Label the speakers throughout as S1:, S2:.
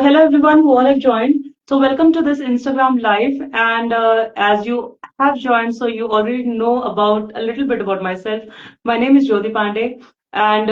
S1: hello everyone who all have joined. So welcome to this Instagram live. And as you have joined, so you already know about a little bit about myself. My name is Jyoti Pandey, and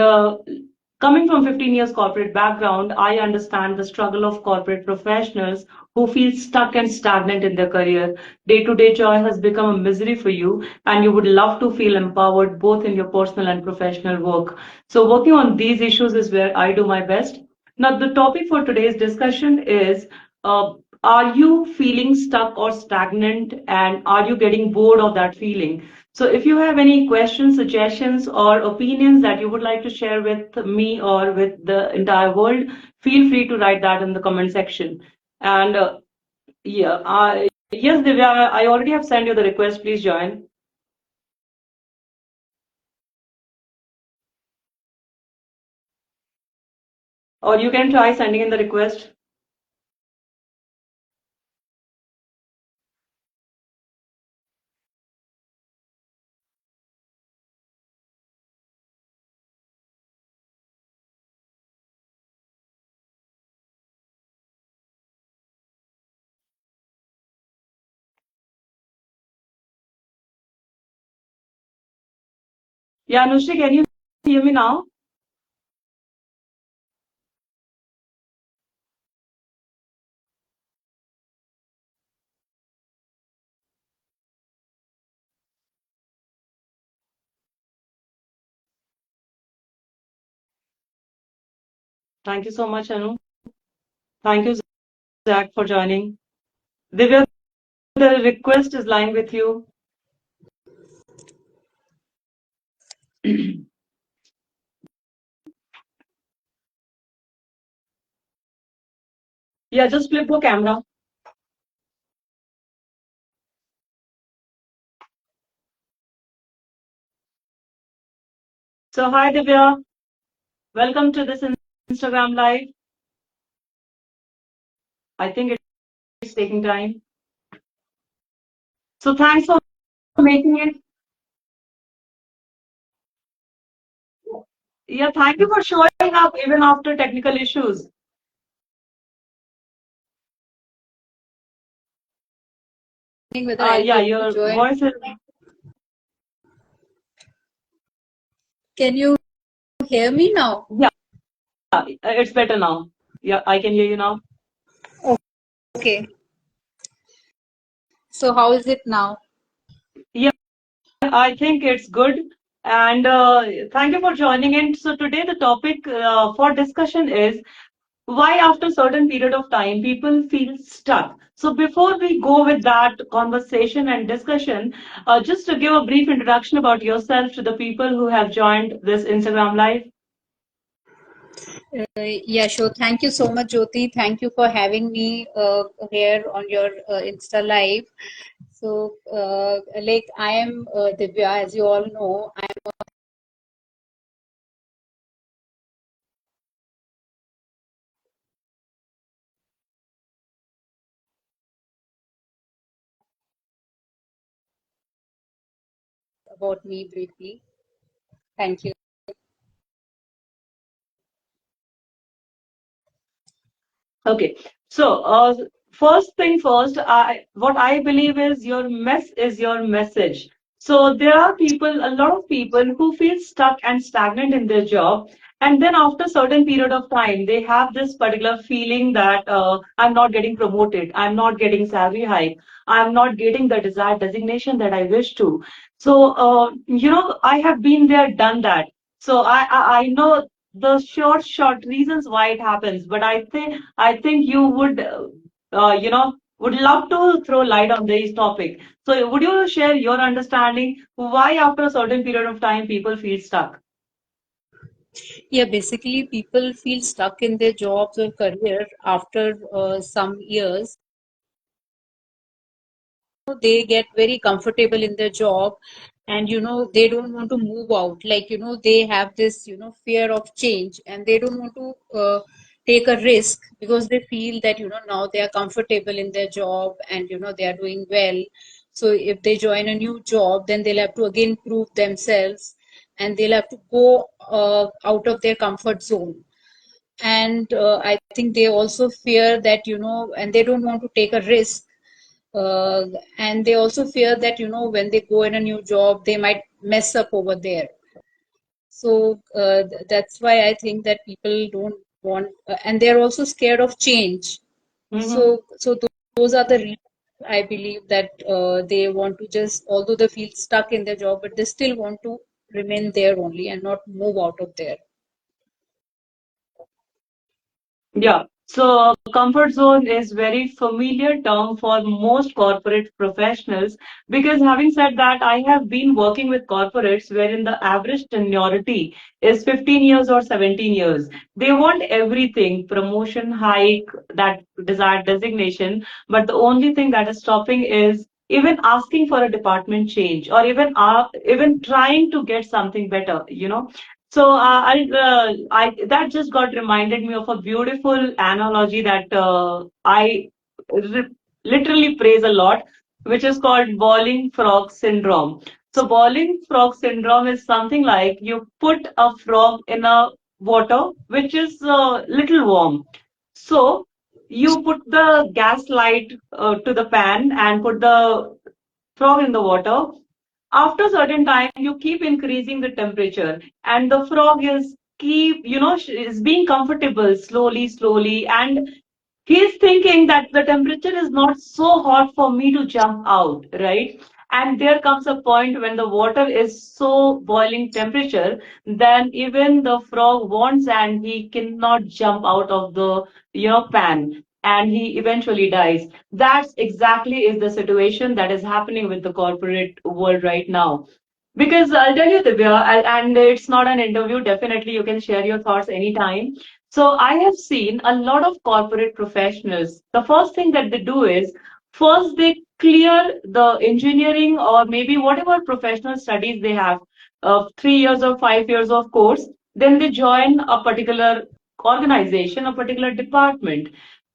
S1: coming from 15 years corporate background, I understand the struggle of corporate professionals who feel stuck and stagnant in their career. Day-to-day joy has become a misery for you, and you would love to feel empowered both in your personal and professional work. So working on these issues is where I do my best. Now, the topic for today's discussion is uh, are you feeling stuck or stagnant, and are you getting bored of that feeling? So, if you have any questions, suggestions, or opinions that you would like to share with me or with the entire world, feel free to write that in the comment section. And yes, Divya, I already have sent you the request. Please join. Or you can try sending in the request. Yeah, Anushri, can you hear me now? Thank you so much, Anu. Thank you, Zach, for joining. Divya, the request is lying with you. Yeah, just flip your camera. So, hi, Divya. Welcome to this Instagram live. I think it's taking time. So, thanks for making it. Yeah, thank you for showing up even after technical issues.
S2: Whether I'll be
S1: Yeah,
S2: able to
S1: your
S2: join.
S1: voice is.
S2: Can you hear me now?
S1: Yeah, it's better now. Yeah, I can hear you now.
S2: Okay. So how is it now?
S1: Yeah, I think it's good. And thank you for joining in. So, today the topic for discussion is why after certain period of time people feel stuck. So before we go with that conversation and discussion, just to give a brief introduction about yourself to the people who have joined this Instagram live.
S2: Yeah, sure. Thank you so much, Jyoti. Thank you for having me here on your Insta Live. So, like I am Divya, as you all know, I'm about me briefly. Thank you.
S1: Okay, so first thing first, what I believe is your mess is your message. So there are people, a lot of people who feel stuck and stagnant in their job, and then after certain period of time, they have this particular feeling that I'm not getting promoted, I'm not getting salary hike, I'm not getting the desired designation that I wish to. So I have been there, done that. So I know the short reasons why it happens, but I think you would would love to throw light on this topic. So would you share your understanding why after a certain period of time people feel stuck?
S2: Yeah, basically, people feel stuck in their jobs or career after some years. They get very comfortable in their job, and they don't want to move out. Like they have this fear of change, and they don't want to take a risk because they feel that now they are comfortable in their job, and they are doing well. So if they join a new job, then they'll have to again prove themselves, and they'll have to go out of their comfort zone. And I think they also fear that, and they don't want to take a risk. uh, and they also fear that, when they go in a new job, they might mess up over there. So that's why I think that people don't want, and they're also scared of change.
S1: Mm-hmm.
S2: So those are the reasons I believe that they want to just, although they feel stuck in their job, but they still want to remain there only and not move out of there.
S1: Yeah. So comfort zone is very familiar term for most corporate professionals because having said that, I have been working with corporates wherein the average seniority is 15 years or 17 years. They want everything, promotion, hike, that desired designation, but the only thing that is stopping is even asking for a department change or even trying to get something better. So I that just got reminded me of a beautiful analogy that I re- literally praise a lot, which is called boiling frog syndrome. So boiling frog syndrome is something like you put a frog in a water which is a little warm. So you put the gas light to the pan and put the frog in the water. After certain time you keep increasing the temperature and the frog is is being comfortable slowly, and he's thinking that the temperature is not so hot for me to jump out, right? And there comes a point when the water is so boiling temperature, then even the frog wants and he cannot jump out of the pan, and he eventually dies. That's exactly is the situation that is happening with the corporate world right now. Because I'll tell you, Divya, and it's not an interview, definitely you can share your thoughts anytime. So I have seen a lot of corporate professionals. The first thing that they do is first they clear the engineering or maybe whatever professional studies they have, 3 years or 5 years of course. Then they join a particular organization, a particular department.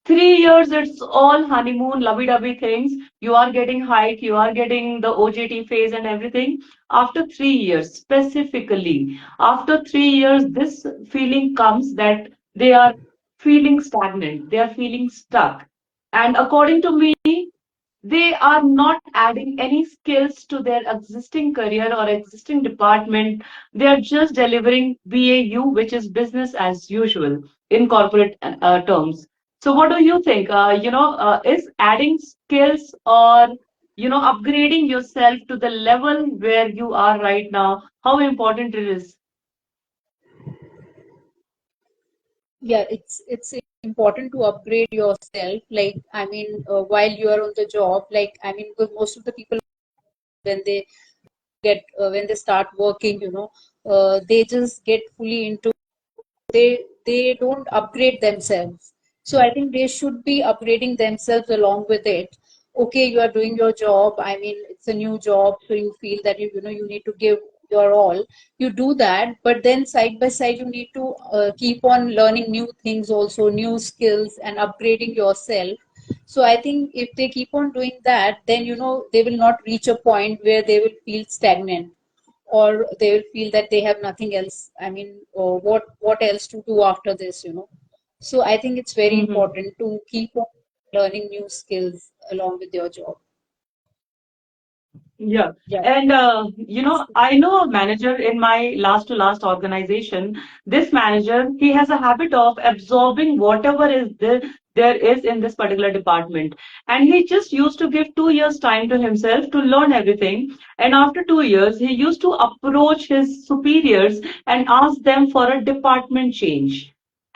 S1: 3 years, it's all honeymoon, lovey-dovey things. You are getting hike, you are getting the OJT phase and everything. After 3 years, specifically, after 3 years, this feeling comes that they are feeling stagnant, they are feeling stuck. And according to me, they are not adding any skills to their existing career or existing department. They are just delivering BAU, which is business as usual in corporate terms. So, what do you think? Is adding skills or upgrading yourself to the level where you are right now, how important it is?
S2: Yeah, it's important to upgrade yourself. Like, I mean, while you are on the job, like, I mean, because most of the people, when they when they start working, they just get fully into, they don't upgrade themselves. So I think they should be upgrading themselves along with it. Okay, you are doing your job. I mean, it's a new job, so you feel that you need to give your all. You do that, but then side by side, you need to keep on learning new things, also new skills, and upgrading yourself. So I think if they keep on doing that, then they will not reach a point where they will feel stagnant, or they will feel that they have nothing else. I mean, what else to do after this, So I think it's very
S1: Mhm.
S2: important to keep on learning new skills along with your job.
S1: Yeah.
S2: Yeah.
S1: And, I know a manager in my last to last organization. This manager, he has a habit of absorbing whatever there is in this particular department. And he just used to give 2 years time to himself to learn everything. And after 2 years, he used to approach his superiors and ask them for a department change.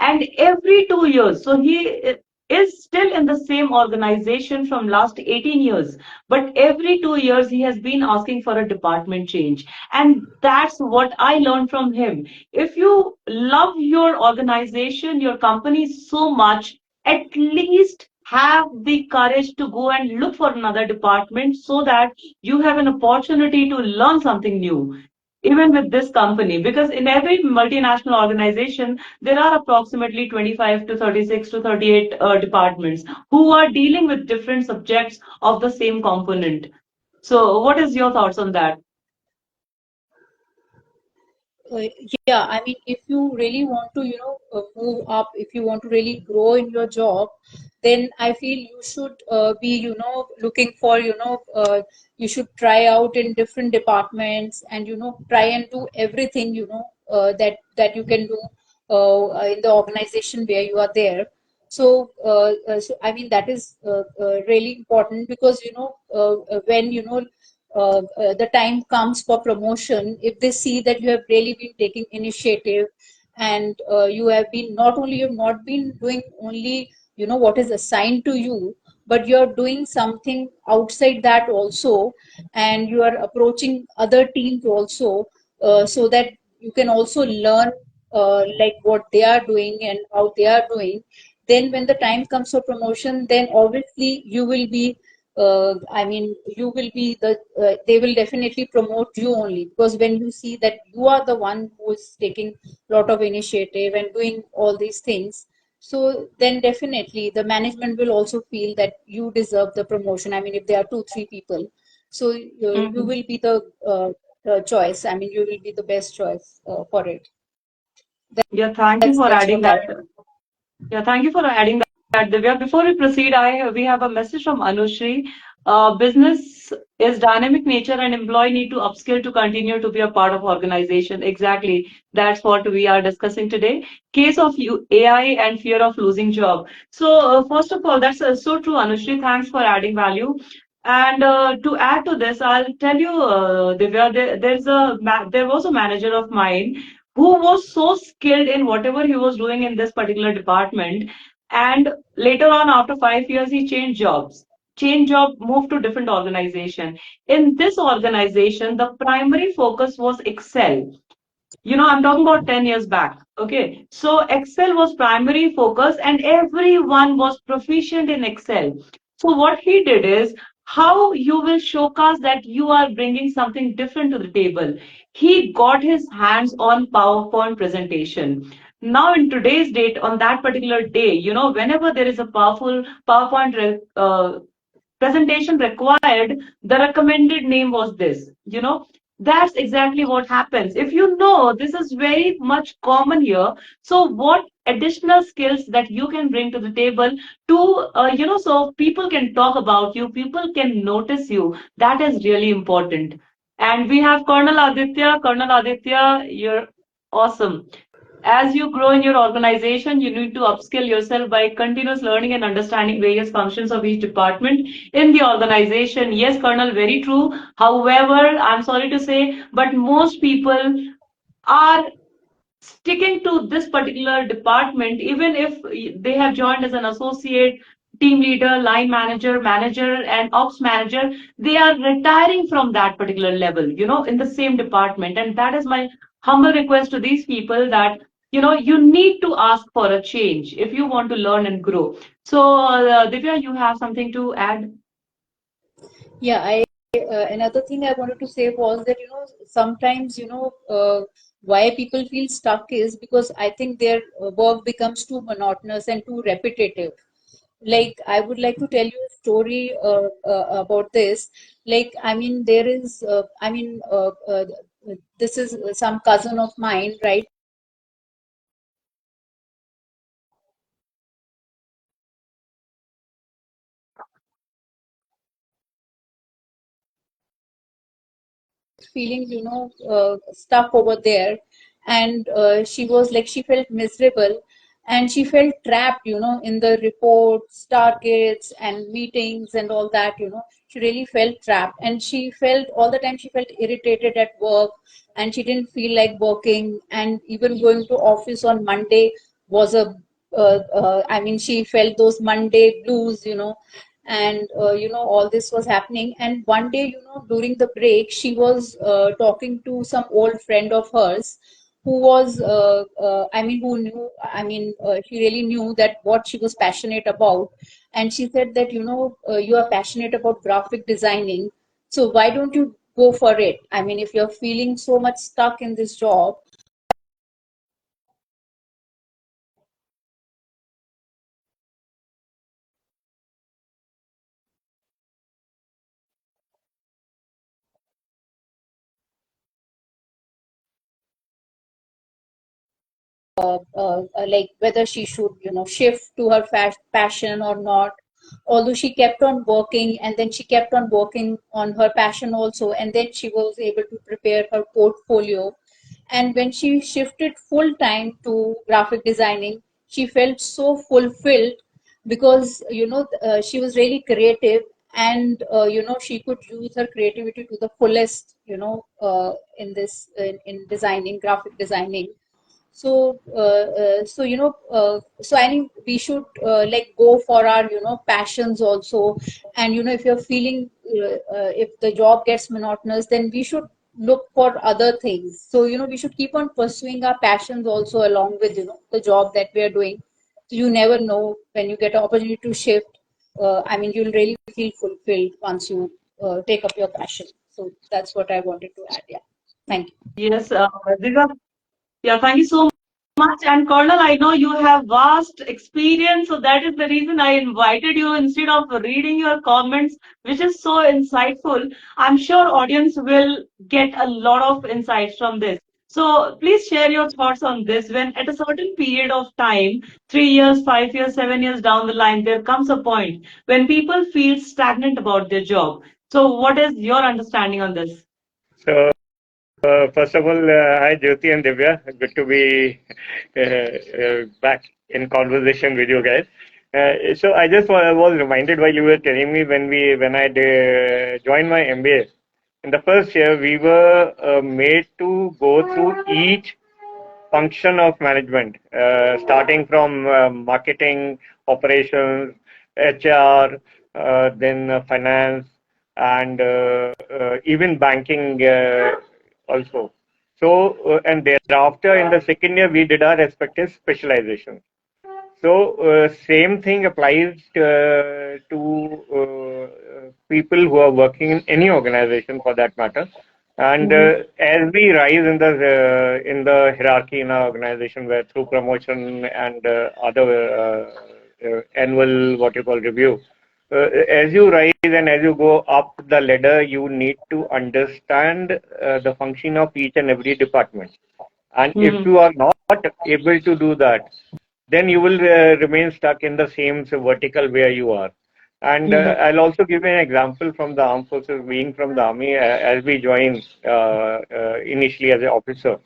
S1: And every 2 years, so he is still in the same organization from last 18 years, but every 2 years he has been asking for a department change. And that's what I learned from him. If you love your organization, your company so much, at least have the courage to go and look for another department so that you have an opportunity to learn something new. Even with this company, because in every multinational organization, there are approximately 25 to 36 to 38 departments who are dealing with different subjects of the same component. So, what is your thoughts on that?
S2: Uh, yeah, I mean, if you really want to, move up, if you want to really grow in your job, then I feel you should be, looking for, you should try out in different departments and, try and do everything, that you can do in the organization where you are there. So I mean, that is really important because, when, the time comes for promotion, if they see that you have really been taking initiative and you have been not only you've not been doing only what is assigned to you, but you're doing something outside that also, and you are approaching other teams also, so that you can also learn like what they are doing and how they are doing. Then when the time comes for promotion, then obviously you will be I mean, you will be they will definitely promote you only because when you see that you are the one who is taking a lot of initiative and doing all these things, so then definitely the management will also feel that you deserve the promotion. I mean, if there are two, three people, so you
S1: Mhm.
S2: will be the choice. I mean, you will be the best choice for it.
S1: Yeah, thank you for
S2: That's
S1: adding
S2: what I.
S1: that. Yeah, thank you for adding that, Divya. Before we proceed, I we have a message from Anushri. Business is dynamic nature and employee need to upskill to continue to be a part of organization. Exactly. That's what we are discussing today. Case of AI and fear of losing job. So, first of all, that's so true, Anushri. Thanks for adding value. And to add to this, I'll tell you, Divya, there was a manager of mine who was so skilled in whatever he was doing in this particular department. And later on, after 5 years, he changed jobs. Changed job, moved to different organization. In this organization, the primary focus was Excel. I'm talking about 10 years back. Okay. So Excel was primary focus and everyone was proficient in Excel. So what he did is how you will showcase that you are bringing something different to the table. He got his hands on PowerPoint presentation. Now in today's date, on that particular day, whenever there is a powerful presentation required, the recommended name was this. That's exactly what happens. If you know this is very much common here, so what additional skills that you can bring to the table to, so people can talk about you, people can notice you. That is really important. And we have Colonel Aditya. Colonel Aditya, you're awesome. As you grow in your organization, you need to upskill yourself by continuous learning and understanding various functions of each department in the organization. Yes, Colonel, very true. However, I'm sorry to say, but most people are sticking to this particular department, even if they have joined as an associate, team leader, line manager, manager, and ops manager, they are retiring from that particular level, in the same department. And that is my humble request to these people that, you need to ask for a change if you want to learn and grow. So, Divya, you have something to add?
S2: Yeah, another thing I wanted to say was that sometimes why people feel stuck is because I think their work becomes too monotonous and too repetitive. Like I would like to tell you a story about this. Like I mean, there is this is some cousin of mine, right? Feeling stuck over there, and she was like she felt miserable and she felt trapped in the reports, targets and meetings and all that. She really felt trapped, and she felt all the time she felt irritated at work, and she didn't feel like working, and even going to office on Monday was a I mean, she felt those Monday blues, and all this was happening. And one day, during the break, she was talking to some old friend of hers who was I mean, who knew, I mean, she really knew that what she was passionate about. And she said that you are passionate about graphic designing, so why don't you go for it? I mean, if you're feeling so much stuck in this job, like whether she should, shift to her passion or not. Although she kept on working, and then she kept on working on her passion also, and then she was able to prepare her portfolio. And when she shifted full time to graphic designing, she felt so fulfilled because she was really creative, and she could use her creativity to the fullest, in designing, graphic designing. So I think we should like go for our passions also. And if you're feeling if the job gets monotonous, then we should look for other things. So we should keep on pursuing our passions also along with the job that we are doing. So you never know, when you get an opportunity to shift, I mean, you'll really feel fulfilled once you take up your passion. So that's what I wanted to add. Yeah, thank you.
S1: Yes, Divya, yeah, thank you so much. And Colonel, I know you have vast experience, so that is the reason I invited you instead of reading your comments, which is so insightful. I'm sure audience will get a lot of insights from this. So please share your thoughts on this. When at a certain period of time, 3 years, 5 years, 7 years down the line, there comes a point when people feel stagnant about their job. So what is your understanding on this?
S3: So, first of all, hi Jyoti and Divya. Good to be back in conversation with you guys. So, I just was reminded while you were telling me when I joined my MBA. In the first year, we were made to go through each function of management, starting from marketing, operations, HR, then finance, and even banking also. So, and thereafter, in the second year, we did our respective specializations. So, same thing applies to people who are working in any organization for that matter. And as we rise in the hierarchy in our organization, where through promotion and other annual what you call review, as you rise and as you go up the ladder, you need to understand the function of each and every department. And if
S1: Mm-hmm.
S3: you are not able to do that, then you will remain stuck in the same vertical where you are. And I'll also give you an example from the armed forces, being from the army, as we joined initially as an officer.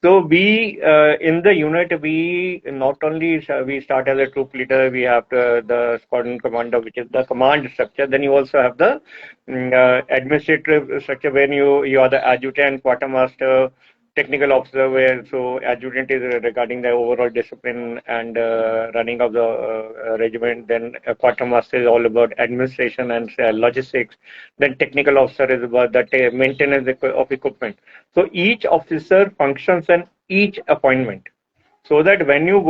S3: So we in the unit we not only we start as a troop leader, we have the squadron commander, which is the command structure. Then you also have the administrative structure when you are the adjutant, quartermaster, technical officer. Where so adjutant is regarding the overall discipline and running of the regiment. Then quartermaster is all about administration and logistics. Then technical officer is about the maintenance of equipment. So each officer functions in each appointment. So that when you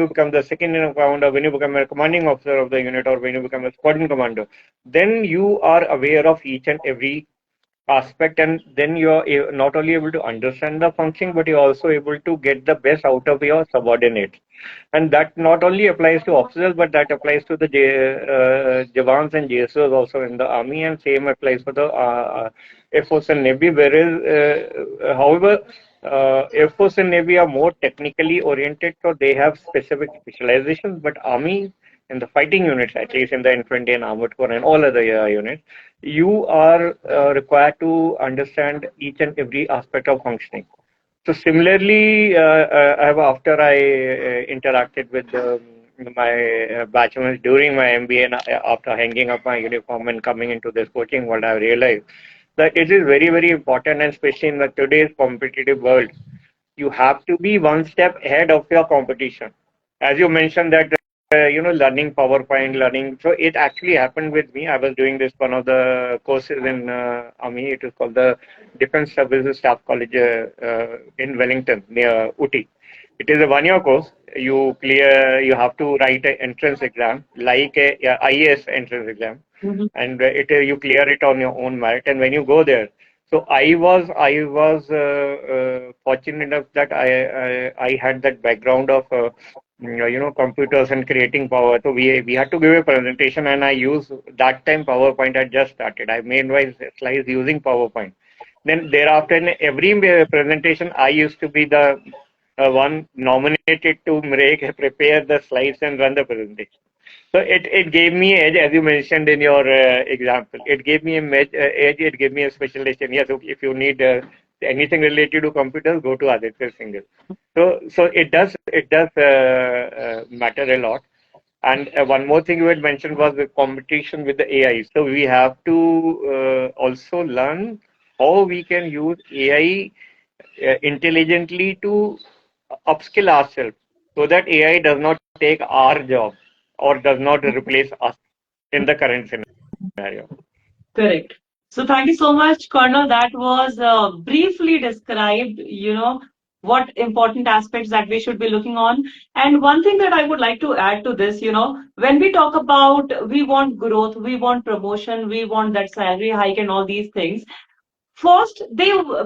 S3: become the second in command, or when you become a commanding officer of the unit, or when you become a squadron commander, then you are aware of each and every aspect, and then you're not only able to understand the function, but you're also able to get the best out of your subordinates. And that not only applies to officers, but that applies to the Javans and JSOs also in the army, and same applies for the Air Force and Navy. Whereas, however, Air Force and Navy are more technically oriented, so they have specific specializations, but army in the fighting units, at least in the infantry and armored corps and all other units, you are required to understand each and every aspect of functioning. So similarly, after I interacted with my batchmates during my MBA, and after hanging up my uniform and coming into this coaching world, I realized that it is very, very important, and especially in the today's competitive world, you have to be one step ahead of your competition. As you mentioned that learning PowerPoint, learning. So it actually happened with me. I was doing this one of the courses in Army. It is called the Defense Services Staff College in Wellington near Uti. It is a one-year course. You clear. You have to write an entrance exam like a IAS entrance exam,
S1: Mm-hmm.
S3: and you clear it on your own merit. And when you go there, so I was fortunate enough that I had that background of computers and creating power. So we had to give a presentation, and I used that time PowerPoint. I just started. I made my slides using PowerPoint. Then thereafter, in every presentation, I used to be the one nominated to prepare the slides and run the presentation. So it gave me edge, as you mentioned in your example. It gave me a edge. It gave me a specialization. Yes, okay, if you need anything related to computers, go to Aditya Singhal. So it does matter a lot. And one more thing you had mentioned was the competition with the AI. So we have to also learn how we can use AI intelligently to upskill ourselves so that AI does not take our job or does not replace us in the current scenario.
S1: Correct. So thank you so much, Colonel. That was briefly described, what important aspects that we should be looking on. And one thing that I would like to add to this, when we talk about we want growth, we want promotion, we want that salary hike and all these things, first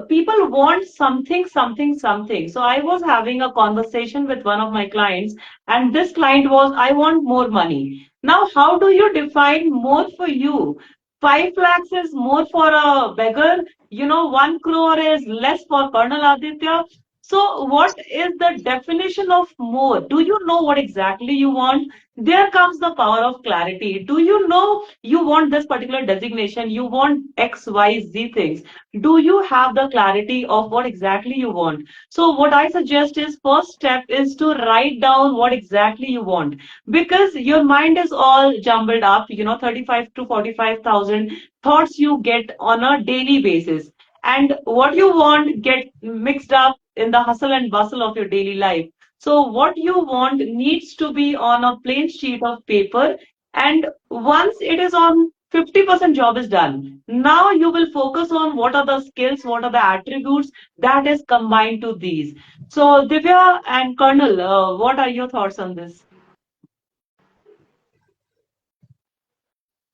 S1: people want something, something, something. So I was having a conversation with one of my clients, and this client was, I want more money. Now how do you define more for you? 5 lakhs is more for a beggar, 1 crore is less for Colonel Aditya. So what is the definition of more? Do you know what exactly you want? There comes the power of clarity. Do you know you want this particular designation, you want XYZ things? Do you have the clarity of what exactly you want? So what I suggest is, first step is to write down what exactly you want, because your mind is all jumbled up, 35 to 45,000 thoughts you get on a daily basis, and what you want get mixed up in the hustle and bustle of your daily life. So what you want needs to be on a plain sheet of paper, and once it is on 50% job is done. Now you will focus on what are the skills, what are the attributes that is combined to these. So Divya and Colonel, what are your thoughts on this?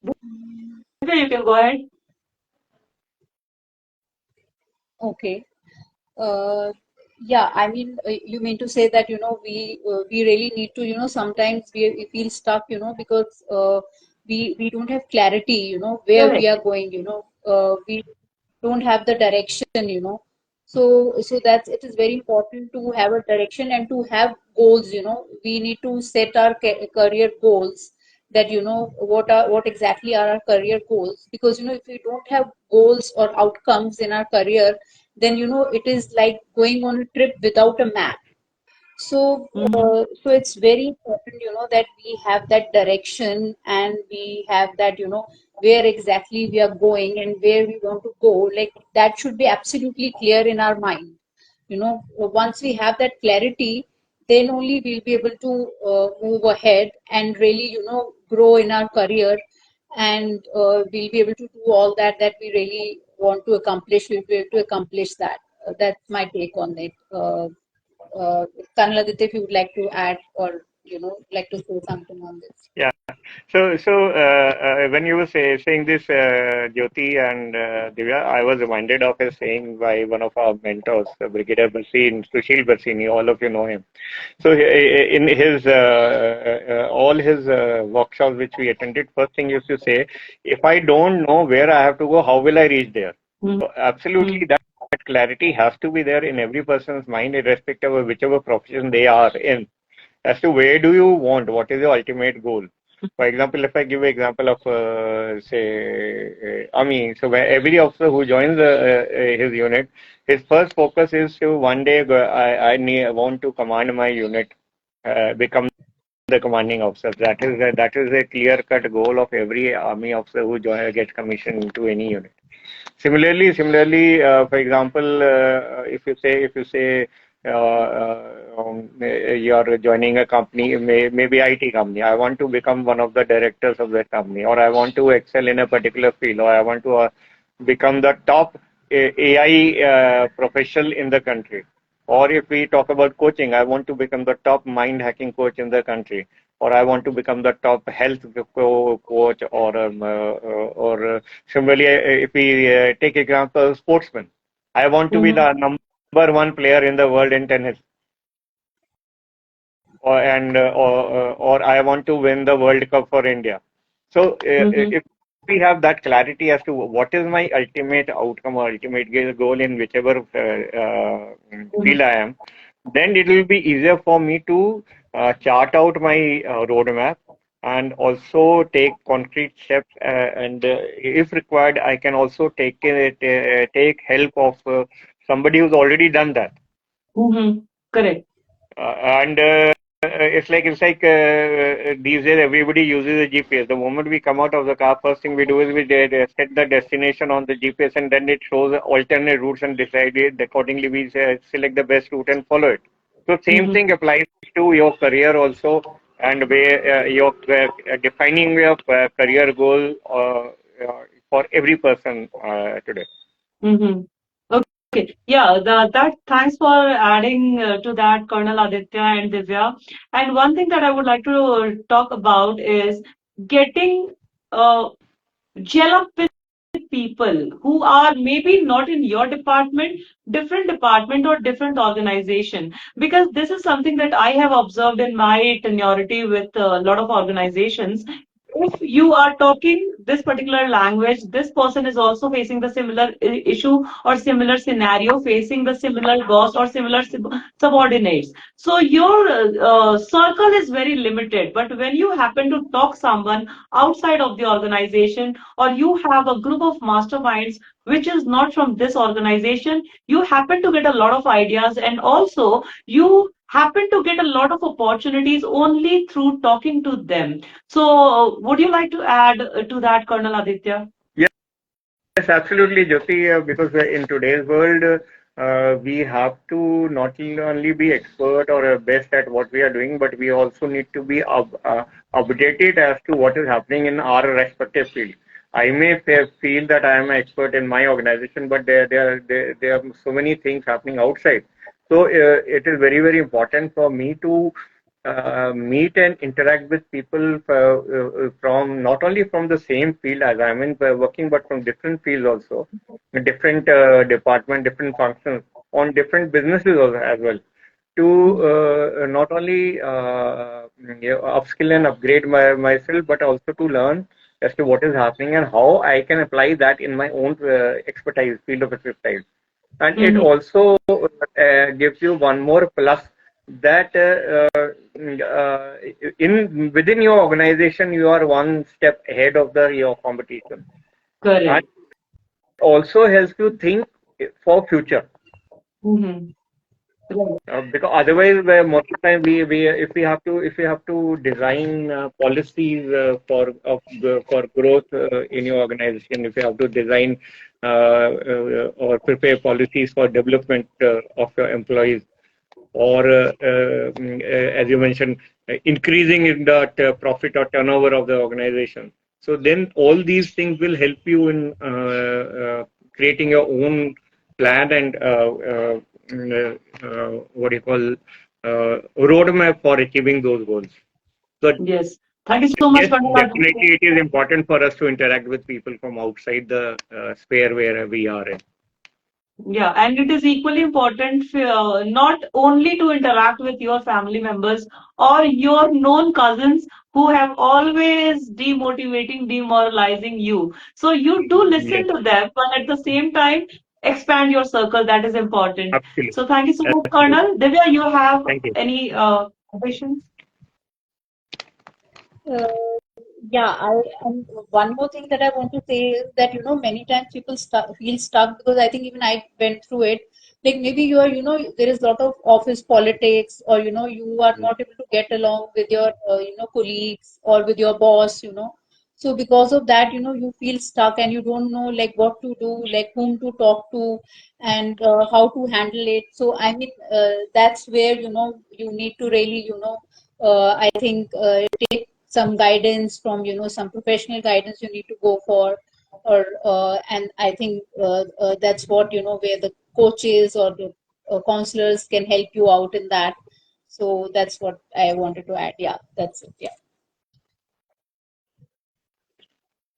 S1: Divya, you can go ahead.
S2: Okay. Uh, yeah, I mean, you mean to say that, we really need to, sometimes we feel stuck, because we don't have clarity, where we
S1: Correct.
S2: are going, we don't have the direction, so that's it is very important to have a direction and to have goals, we need to set our career goals, that what exactly are our career goals, because if we don't have goals or outcomes in our career, then it is like going on a trip without a map. So,
S1: Mm-hmm.
S2: so it's very important, that we have that direction and we have that, where exactly we are going and where we want to go. Like that should be absolutely clear in our mind. Once we have that clarity, then only we'll be able to move ahead and really, grow in our career, and we'll be able to do all that we really want to accomplish. We'll be able to accomplish that. That's my take on it. Kanladit, if you would like to add or like to say something on this.
S3: Yeah. So when you were saying this, Jyoti and Divya, I was reminded of a saying by one of our mentors, Brigadier Basin, Sushil Basini. All of you know him. So in his all his workshops which we attended, first thing he used to say, if I don't know where I have to go, how will I reach there? So absolutely that clarity has to be there in every person's mind, irrespective of whichever profession they are in, as to where do you want, what is your ultimate goal. For example, if I give an example of, say, Ami, so where every officer who joins his unit, his first focus is to one day I want to command my unit, become the commanding officer. That is a clear-cut goal of every army officer who gets commissioned into any unit. Similarly, for example, if you say you are joining a company, maybe IT company. I want to become one of the directors of that company, or I want to excel in a particular field, or I want to become the top AI professional in the country. Or if we talk about coaching, I want to become the top mind hacking coach in the country, or I want to become the top health coach, or similarly, if we take example, sportsman, I want to be
S1: Mm-hmm.
S3: the number one player in the world in tennis, or I want to win the World Cup for India. So
S1: Mm-hmm.
S3: if we have that clarity as to what is my ultimate outcome or ultimate goal in whichever field I am, then it will be easier for me to chart out my roadmap and also take concrete steps. And if required, I can also take help of somebody who's already done that.
S1: Mm-hmm. Correct.
S3: And it's like these days everybody uses a GPS. The moment we come out of the car, first thing we do is we set the destination on the GPS, and then it shows alternate routes and decide it. Accordingly, we select the best route and follow it. So same
S1: Mm-hmm.
S3: thing applies to your career also, and where you're defining your career goal for every person today.
S1: Mm-hmm. Okay. Yeah, that thanks for adding to that, Colonel Aditya and Divya. And one thing that I would like to talk about is getting gel up with people who are maybe not in your department or different organization. Because this is something that I have observed in my tenuity with a lot of organizations. If you are talking this particular language, this person is also facing the similar issue or similar scenario, facing the similar boss or similar subordinates. So your circle is very limited. But when you happen to talk someone outside of the organization, or you have a group of masterminds which is not from this organization, you happen to get a lot of ideas, and also you happen to get a lot of opportunities only through talking to them. So, would you like to add to that, Colonel Aditya?
S3: Yes, absolutely, Jyoti, because in today's world, we have to not only be expert or best at what we are doing, but we also need to be updated as to what is happening in our respective field. I may feel that I am an expert in my organization, but there are so many things happening outside. So it is very, very important for me to meet and interact with people from not only from the same field as I'm in working, but from different fields also, different department, different functions, on different businesses also, as well, to not only upskill and upgrade myself, but also to learn as to what is happening and how I can apply that in my own expertise, field of expertise. And it
S1: Mm-hmm.
S3: also gives you one more plus, that in within your organization you are one step ahead of the your competition, and
S1: Correct.
S3: also helps you think for future.
S1: Mm-hmm. Right.
S3: Because otherwise, most of the time we if we have to design policies for growth in your organization, if you have to design or prepare policies for development of your employees, or as you mentioned, increasing in that profit or turnover of the organization. So then all these things will help you in creating your own plan and what do you call roadmap for achieving those goals. So
S1: Yes. Thank you so much,
S3: yes,
S1: Colonel Aditya.
S3: definitely it is important for us to interact with people from outside the sphere where we are in.
S1: Yeah, and it is equally important not only to interact with your family members or your known cousins who have always demotivating, demoralizing you. So you do
S3: Yes,
S1: listen to them, but at the same time, expand your circle. That is important.
S3: absolutely,
S1: So thank you so much,
S3: absolutely.
S1: Colonel. Divya, you have
S3: Thank you.
S1: any additions?
S2: Uh, yeah, and one more thing that I want to say is that, many times people feel stuck because I think even I went through it. Like maybe there is a lot of office politics, or, you are not able to get along with your, colleagues or with your boss. So because of that, you feel stuck and you don't know like what to do, like whom to talk to, and how to handle it. So I mean, that's where, you need to really, I think take some guidance from, some professional guidance you need to go for, or and I think that's what, where the coaches or the counselors can help you out in that. So that's what I wanted to add. Yeah, that's it. Yeah.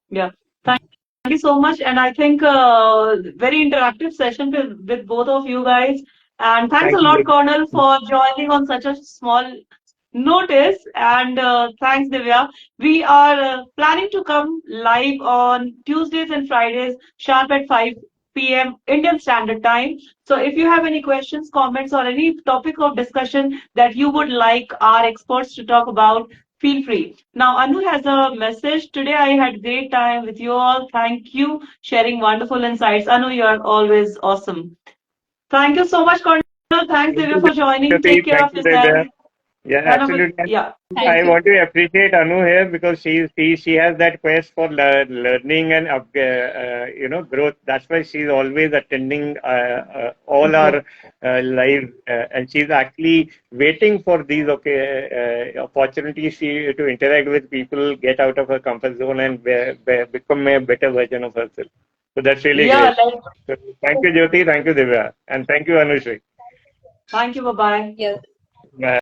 S1: Yeah. Thank you so much. And I think very interactive session with both of you guys. And thanks a
S3: Thank
S1: lot,
S3: you.
S1: Colonel, for joining on such a small notice. And thanks, Divya. We are planning to come live on Tuesdays and Fridays, sharp at 5 p.m. Indian Standard Time. So if you have any questions, comments, or any topic of discussion that you would like our experts to talk about, feel free. Now, Anu has a message. Today, I had great time with you all. Thank you, sharing wonderful insights. Anu, you are always awesome. Thank you so much, Cornel. Thanks,
S3: Thank
S1: Divya,
S3: you,
S1: for joining.
S3: Jyoti.
S1: Take care
S3: Thank
S1: of
S3: you,
S1: yourself.
S3: Divya. Yeah,
S1: Have a
S3: absolutely. And
S1: yeah.
S3: I
S2: Thank you.
S3: want to appreciate Anu here because she has that quest for learning and growth. That's why she's always attending all our live, and she's actually waiting for these opportunities to interact with people, get out of her comfort zone, and become a better version of herself. So that's really
S1: Yeah,
S3: great. So thank you, Jyoti. Thank you, Divya, and thank you, Anushri.
S1: thank you. Bye bye.
S2: Yeah.
S3: Bye.